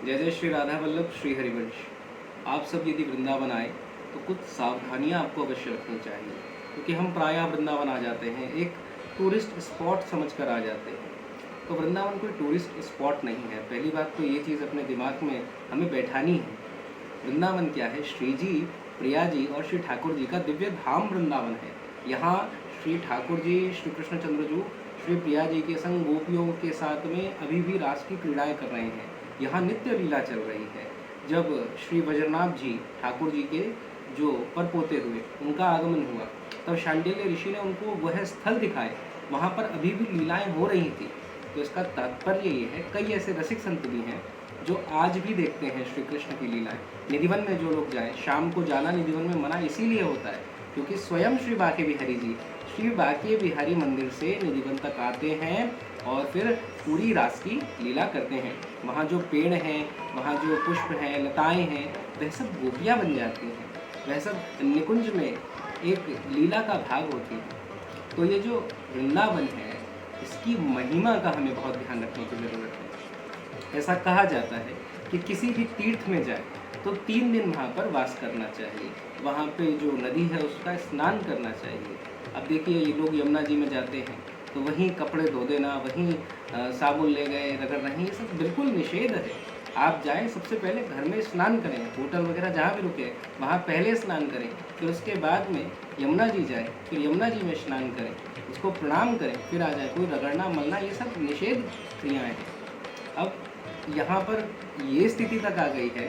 जय जय श्री राधा वल्लभ श्री हरिवंश। आप सब यदि वृंदावन आए तो कुछ सावधानियां आपको अवश्य रखनी चाहिए, क्योंकि हम प्रायः वृंदावन आ जाते हैं, एक टूरिस्ट स्पॉट समझकर आ जाते हैं। तो वृंदावन कोई टूरिस्ट स्पॉट नहीं है। पहली बात तो ये चीज़ अपने दिमाग में हमें बैठानी है। वृंदावन क्या है? श्री जी, प्रिया जी और श्री ठाकुर जी का दिव्य धाम वृंदावन है। यहाँ श्री ठाकुर जी, श्री कृष्णचंद्र जी, श्री प्रिया जी के संग गोपियों के साथ में अभी भी रास की क्रीड़ाएँ कर रहे हैं। यहाँ नित्य लीला चल रही है। जब श्री वज्रनाभ जी, ठाकुर जी के जो परपोते हुए, उनका आगमन हुआ, तब शांडिल्य ऋषि ने उनको वह स्थल दिखाए, वहाँ पर अभी भी लीलाएं हो रही थी। तो इसका तात्पर्य ये है, कई ऐसे रसिक संत भी हैं जो आज भी देखते हैं श्री कृष्ण की लीलाएं। निधिवन में जो लोग जाएं, शाम को जाना निधिवन में मना इसीलिए होता है क्योंकि स्वयं श्री बांके बिहारी जी श्री बांके बिहारी मंदिर से निधिवन तक आते हैं और फिर पूरी रास की लीला करते हैं। वहाँ जो पेड़ हैं, वहाँ जो पुष्प हैं, लताएं हैं, वह सब गोपियाँ बन जाती हैं। वह सब निकुंज में एक लीला का भाग होती है। तो ये जो वृंदावन है, इसकी महिमा का हमें बहुत ध्यान रखने की ज़रूरत है। ऐसा कहा जाता है कि किसी भी तीर्थ में जाए तो 3 दिन वहाँ पर वास करना चाहिए। वहाँ पे जो नदी है उसका स्नान करना चाहिए। अब देखिए, ये लोग यमुना जी में जाते हैं तो वहीं कपड़े धो देना, वहीं साबुन ले गए, रगड़ रहे हैं, ये सब बिल्कुल निषेध है। आप जाएं, सबसे पहले घर में स्नान करें, होटल वगैरह जहाँ भी रुके वहाँ पहले स्नान करें, फिर उसके बाद में यमुना जी जाएं, फिर यमुना जी में स्नान करें, उसको प्रणाम करें, फिर आ जाए। कोई रगड़ना मलना ये सब निषेध क्रियाएँ हैं। अब यहाँ पर ये स्थिति तक आ गई है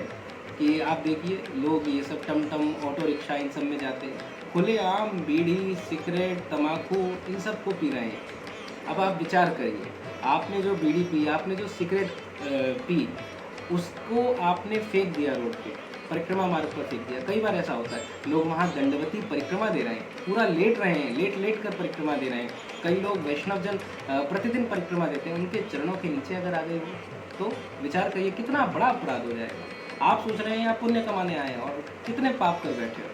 कि आप देखिए, लोग ये सब टमटम, ऑटो रिक्शा, इन सब में जाते हैं, खुलेआम बीड़ी, सिगरेट, तम्बाकू इन सब को पी रहे हैं। अब आप विचार करिए, आपने जो बीड़ी पी, आपने जो सिगरेट पी, उसको आपने फेंक दिया रोड पे, परिक्रमा मार्ग पर फेंक दिया। कई बार ऐसा होता है, लोग वहाँ दंडवती परिक्रमा दे रहे हैं, पूरा लेट रहे हैं, लेट कर परिक्रमा दे रहे हैं। कई लोग वैष्णव जन प्रतिदिन परिक्रमा देते हैं, उनके चरणों के नीचे अगर आ गई हो तो विचार करिए कितना बड़ा अपराध हो जाएगा। आप सोच रहे हैं आप पुण्य कमाने आए हैं और कितने पाप कर बैठे हो।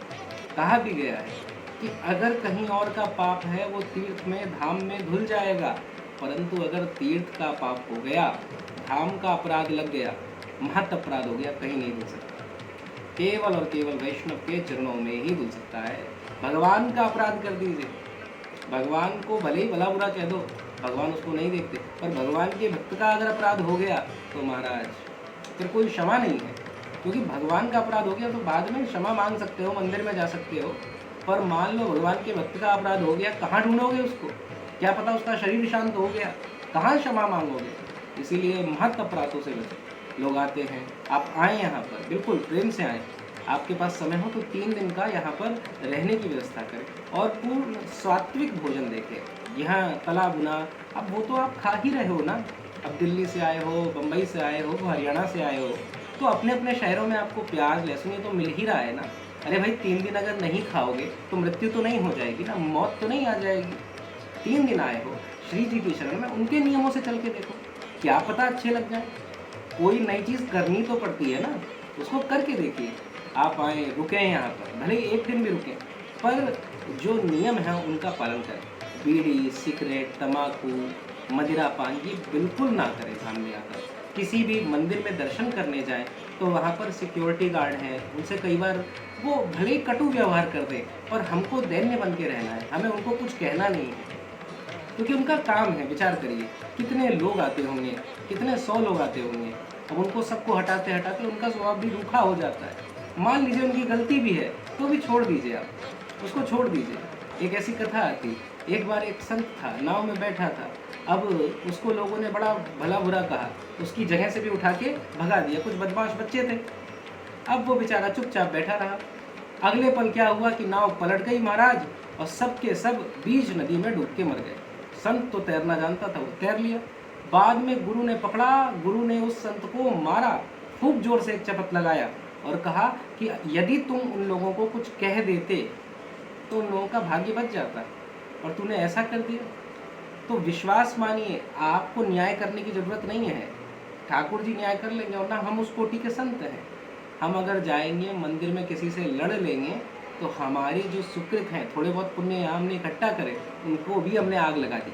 कहा भी गया है कि अगर कहीं और का पाप है वो तीर्थ में, धाम में धुल जाएगा, परंतु अगर तीर्थ का पाप हो गया, धाम का अपराध लग गया, महत अपराध हो गया, कहीं नहीं धुल सकता। केवल और केवल वैष्णव के चरणों में ही धुल सकता है। भगवान का अपराध कर दीजिए, भगवान को भले ही भला बुरा कह दो, भगवान उसको नहीं देखते, पर भगवान के भक्त का अगर अपराध हो गया तो महाराज फिर कोई क्षमा नहीं है। क्योंकि भगवान का अपराध हो गया तो बाद में क्षमा मांग सकते हो, मंदिर में जा सकते हो, पर मान लो भगवान के भक्त का अपराध हो गया, कहाँ ढूंढोगे उसको? क्या पता उसका शरीर शांत हो गया, कहाँ क्षमा मांगोगे? इसीलिए महत् अपराधों से बचो। लोग आते हैं, आप आएँ यहाँ पर, बिल्कुल प्रेम से आएँ। आपके पास समय हो तो 3 दिन का यहाँ पर रहने की व्यवस्था करें और पूर्ण सात्विक भोजन देखें। यहाँ तला भुना, अब वो तो आप खा ही रहे हो ना। अब दिल्ली से आए हो, बम्बई से आए हो, हरियाणा से आए हो, तो अपने अपने शहरों में आपको प्याज लहसुन ये तो मिल ही रहा है ना। अरे भाई, 3 दिन अगर नहीं खाओगे तो मृत्यु तो नहीं हो जाएगी ना, मौत तो नहीं आ जाएगी। 3 दिन आए हो श्री जी की शरण में, उनके नियमों से चल के देखो, क्या पता अच्छे लग जाए। कोई नई चीज़ करनी तो पड़ती है ना, उसको करके देखिए। आप आए, रुके यहाँ पर, भले ही 1 दिन भी रुकें, पर जो नियम है उनका पालन करें। बीड़ी, सिगरेट, तम्बाकू, मदिरा पान ये बिल्कुल ना करें सामने आकर। किसी भी मंदिर में दर्शन करने जाएं तो वहाँ पर सिक्योरिटी गार्ड हैं, उनसे कई बार वो भले ही कटु व्यवहार कर दें, पर हमको दैन्य बन के रहना है, हमें उनको कुछ कहना नहीं है, क्योंकि उनका काम है। विचार करिए, कितने लोग आते होंगे, कितने 100 लोग आते होंगे। अब उनको सबको हटाते हटाते उनका स्वभाव भी रूखा हो जाता है। मान लीजिए उनकी गलती भी है तो भी छोड़ दीजिए, आप उसको छोड़ दीजिए। एक ऐसी कथा आती, एक बार एक संत था, नाव में बैठा था। अब उसको लोगों ने बड़ा भला बुरा कहा, उसकी जगह से भी उठा के भगा दिया। कुछ बदमाश बच्चे थे। अब वो बेचारा चुपचाप बैठा रहा। अगले पल क्या हुआ कि नाव पलट गई महाराज, और सब के सब बीच नदी में डूब के मर गए। संत तो तैरना जानता था, वो तैर लिया। बाद में गुरु ने पकड़ा, गुरु ने उस संत को मारा, खूब जोर से एक चपत लगाया और कहा कि यदि तुम उन लोगों को कुछ कह देते तो उन लोगों का भाग्य बच जाता, और तूने ऐसा कर दिया। तो विश्वास मानिए, आपको न्याय करने की ज़रूरत नहीं है, ठाकुर जी न्याय कर लेंगे, और ना हम उस कोटि के संत हैं। हम अगर जाएंगे मंदिर में किसी से लड़ लेंगे तो हमारी जो सुकृत हैं, थोड़े बहुत पुण्य हमने इकट्ठा करे, उनको भी हमने आग लगा दी।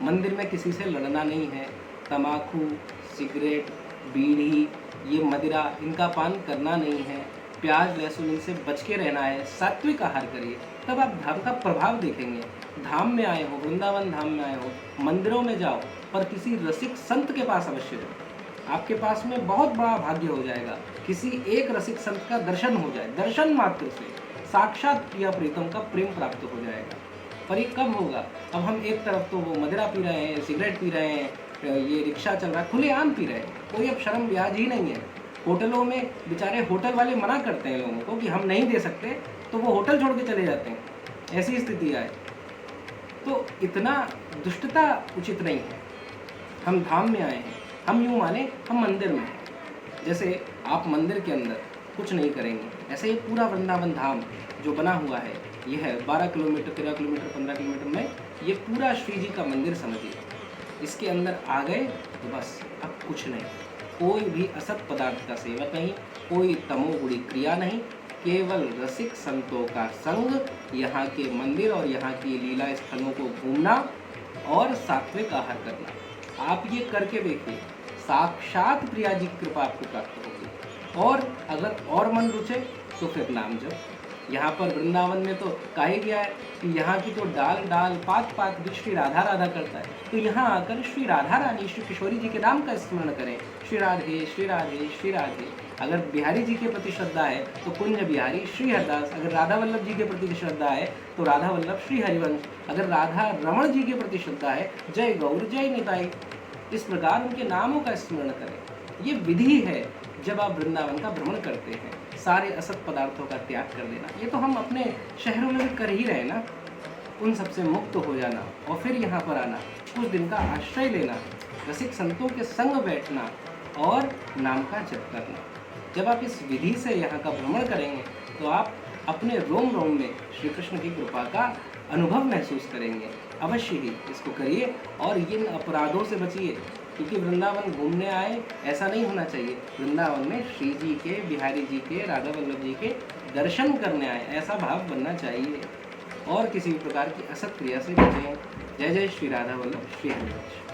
मंदिर में किसी से लड़ना नहीं है। तम्बाकू, सिगरेट, बीड़ी, ये मदिरा इनका पान करना नहीं है, प्याज लहसुन इनसे बच के रहना है, सात्विक आहार करिए, तब आप धाम का प्रभाव देखेंगे। धाम में आए हो, वृंदावन धाम में आए हो, मंदिरों में जाओ, पर किसी रसिक संत के पास अवश्य जाओ। आपके पास में बहुत बड़ा भाग्य हो जाएगा, किसी एक रसिक संत का दर्शन हो जाए, दर्शन मात्र से साक्षात प्रिया प्रीतम का प्रेम प्राप्त हो जाएगा। पर ये कब होगा? अब हम एक तरफ तो वो मदिरा पी रहे हैं, सिगरेट पी रहे हैं, ये रिक्शा चल रहा है, खुलेआम पी रहे हैं, कोई अब शर्म लिहाज ही नहीं है। होटलों में बेचारे होटल वाले मना करते हैं लोगों को कि हम नहीं दे सकते, तो वो होटल छोड़ के चले जाते हैं, ऐसी स्थिति आए। तो इतना दुष्टता उचित नहीं है। हम धाम में आए हैं, हम यूँ माने हम मंदिर में हैं। जैसे आप मंदिर के अंदर कुछ नहीं करेंगे, ऐसे ये पूरा वृंदावन धाम जो बना हुआ है, यह है 12 किलोमीटर, 13 किलोमीटर, 15 किलोमीटर में, ये पूरा श्री जी का मंदिर समझिए। इसके अंदर आ गए तो बस अब कुछ नहीं, कोई भी असत पदार्थ का सेवन नहीं, कोई तमोगुणी क्रिया नहीं, केवल रसिक संतों का संग, यहाँ के मंदिर और यहाँ की लीला स्थलों को घूमना और सात्विक आहार करना। आप ये करके देखिए, साक्षात प्रिया जी की कृपा आपको प्राप्त होगी। और अगर और मन रुचे तो फिर नाम जप। यहाँ पर वृंदावन में तो कहा ही गया है कि यहाँ की तो डाल डाल पात पात भी श्री राधा राधा करता है, तो यहाँ आकर श्री राधा रानी श्री किशोरी जी के नाम का स्मरण करें, श्री राधे श्री राधे श्री राधे। अगर बिहारी जी के प्रति श्रद्धा है तो कुंज बिहारी श्री हरदास, अगर राधा वल्लभ जी के प्रति श्रद्धा है तो राधा वल्लभ श्री हरिवंश, अगर राधा रमण जी के प्रति श्रद्धा है जय गौर जय निताई। इस प्रकार उनके नामों का स्मरण करें। ये विधि है जब आप वृंदावन का भ्रमण करते हैं, सारे असत पदार्थों का त्याग कर देना। ये तो हम अपने शहरों में भी कर ही रहे ना, उन सबसे मुक्त हो जाना और फिर यहाँ पर आना, कुछ दिन का आश्रय लेना, रसिक संतों के संग बैठना और नाम का जप करना। जब आप इस विधि से यहाँ का भ्रमण करेंगे तो आप अपने रोम रोम में श्री कृष्ण की कृपा का अनुभव महसूस करेंगे। अवश्य ही इसको करिए और इन अपराधों से बचिए, क्योंकि वृंदावन घूमने आए ऐसा नहीं होना चाहिए। वृंदावन में श्री जी के, बिहारी जी के, राधा वल्लभ जी के दर्शन करने आए, ऐसा भाव बनना चाहिए। और किसी भी प्रकार की असत क्रिया से बचें। जय जय श्री राधा वल्लभ श्री हरिवंश।